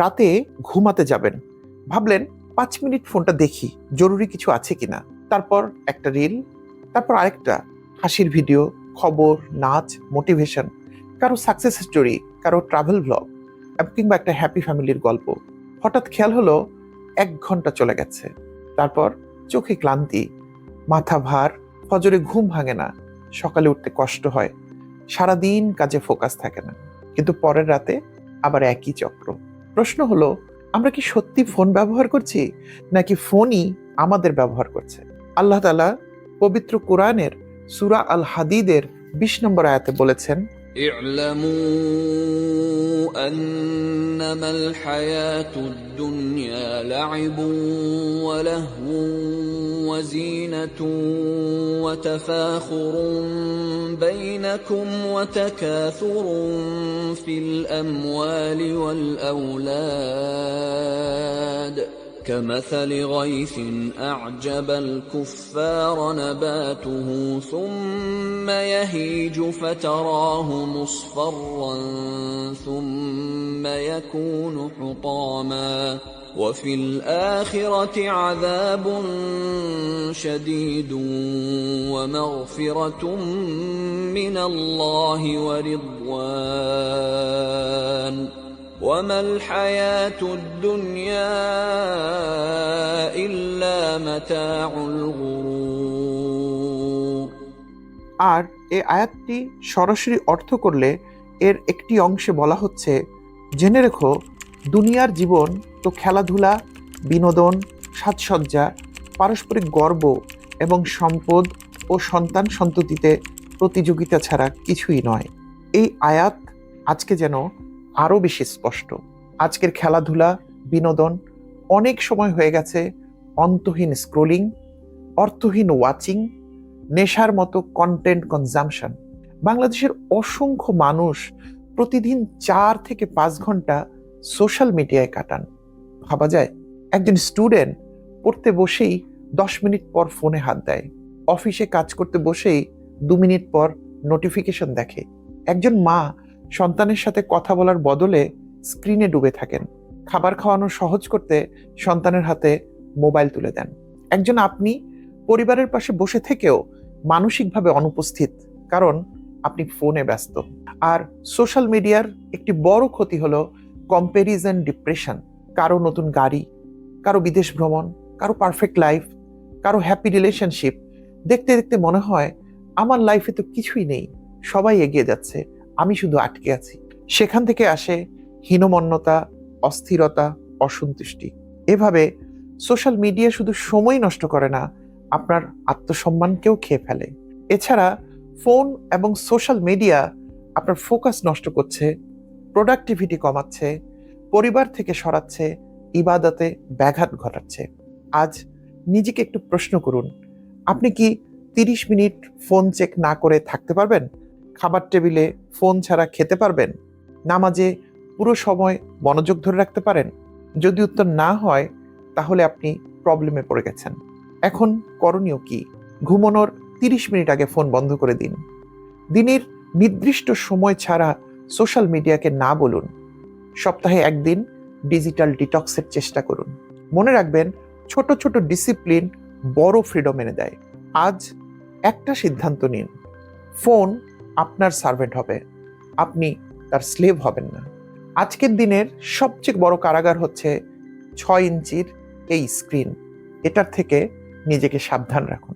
রাতে ঘুমাতে যাবেন, ভাবলেন 5 মিনিট ফোনটা দেখি, জরুরি কিছু আছে কিনা। তারপর একটা রিল, তারপর আরেকটা হাসির ভিডিও, খবর, নাচ, মোটিভেশন, কারো সাকসেস স্টোরি, কারো ট্রাভেল ব্লগ, কিংবা একটা হ্যাপি ফ্যামিলির গল্প। হঠাৎ খেয়াল হলো 1 ঘন্টা চলে গেছে। তারপর চোখে ক্লান্তি, মাথা ভার, ফজরে ঘুম ভাঙে না, সকালে উঠতে কষ্ট হয়, সারাদিন কাজে ফোকাস থাকে না। কিন্তু পরের রাতে আবার একই চক্র। প্রশ্ন হলো, আমরা কি সত্যি ফোন ব্যবহার করছি, নাকি ফোনই আমাদের ব্যবহার করছে? আল্লাহ তাআলা পবিত্র কোরআনের সূরা আল হাদিদের 20 নম্বর আয়াতে বলেছেন, اعلموا أنما الحياة الدنيا لعب ولهو وزينة وتفاخر بينكم وتكاثر في الأموال والأولاد كمثل غيث أعجب الكفار نباته ثم يهيج فتراه مصفرا ثم يكون حطاما وفي الآخرة عذاب شديد ومغفرة من الله ورضوان وما الحياة الدنيا إلا متاع الغرور। আর এই আয়াতটি সরাসরি অর্থ করলে এর একটি অংশে বলা হচ্ছে, জেনে রেখো, দুনিয়ার জীবন তো খেলাধুলা, বিনোদন, সাজসজ্জা, পারস্পরিক গর্ব এবং সম্পদ ও সন্তান সন্ততিতে প্রতিযোগিতা ছাড়া কিছুই নয়। এই আয়াত আজকে যেন আরো বেশি স্পষ্ট। আজকের খেলাধুলা, বিনোদন অনেক সময় হয়ে গেছে অন্তহীন স্ক্রোলিং, অর্থহীন ওয়াচিং, নেশার মতো কন্টেন্ট কনজাম্পশন। বাংলাদেশের অসংখ্য মানুষ প্রতিদিন 4 থেকে 5 ঘন্টা সোশ্যাল মিডিয়ায় কাটান। ভাবা যায়, একজন স্টুডেন্ট পড়তে বসেই 10 মিনিট পর ফোনে হাত দেয়, অফিসে কাজ করতে বসেই 2 মিনিট পর নোটিফিকেশন দেখে, একজন মা সন্তানের সাথে কথা বলার বদলে স্ক্রিনে ডুবে থাকেন, খাবার খাওয়ানো সহজ করতে সন্তানের হাতে মোবাইল তুলে দেন। একজন আপনি পরিবারের পাশে বসে থেকেও মানসিকভাবে অনুপস্থিত, কারণ আপনি ফোনে ব্যস্ত। আর সোশ্যাল মিডিয়ার একটি বড় ক্ষতি হলো কম্প্যারিজন ডিপ্রেশন। কারো নতুন গাড়ি, কারো বিদেশ ভ্রমণ, কারো পারফেক্ট লাইফ, কারো হ্যাপি রিলেশনশিপ দেখতে দেখতে মনে হয় আমার লাইফে তো কিছুই নেই, সবাই এগিয়ে যাচ্ছে, আমি শুধু আটকে আছি। সেখান থেকে আসে হীনমন্যতা, অস্থিরতা, অসন্তুষ্টি। এভাবে সোশ্যাল মিডিয়া শুধু সময় নষ্ট করে না, আপনার আত্মসম্মানকেও খেয়ে ফেলে। এছাড়া ফোন এবং সোশ্যাল মিডিয়া আপনার ফোকাস নষ্ট করছে, প্রোডাক্টিভিটি কমাচ্ছে, পরিবার থেকে সরাচ্ছে, ইবাদতে ব্যাঘাত ঘটাচ্ছে। আজ নিজেকে একটু প্রশ্ন করুন, আপনি কি 30 মিনিট ফোন চেক না করে থাকতে পারবেন? খাবার টেবিলে ফোন ছাড়া খেতে পারবেন? নামাজে পুরো সময় মনোযোগ ধরে রাখতে পারেন? যদি উত্তর না হয়, তাহলে আপনি প্রবলেমে পড়ে গেছেন। এখন করণীয় কি? ঘুমানোর 30 মিনিট আগে ফোন বন্ধ করে দিন। দিনের নির্দিষ্ট সময় ছাড়া সোশ্যাল মিডিয়াকে না বলুন। সপ্তাহে একদিন ডিজিটাল ডিটক্সের চেষ্টা করুন। মনে রাখবেন, ছোট ছোট ডিসিপ্লিন বড় ফ্রিডম এনে দেয়। আজ একটা সিদ্ধান্ত নিন, ফোন আপনার সার্ভেন্ট হবে, আপনি তার স্লেভ হবেন না। আজকের দিনের সবচেয়ে বড় কারাগার হচ্ছে 6 ইঞ্চির এই স্ক্রিন। এটার থেকে নিজেকে সাবধান রাখুন।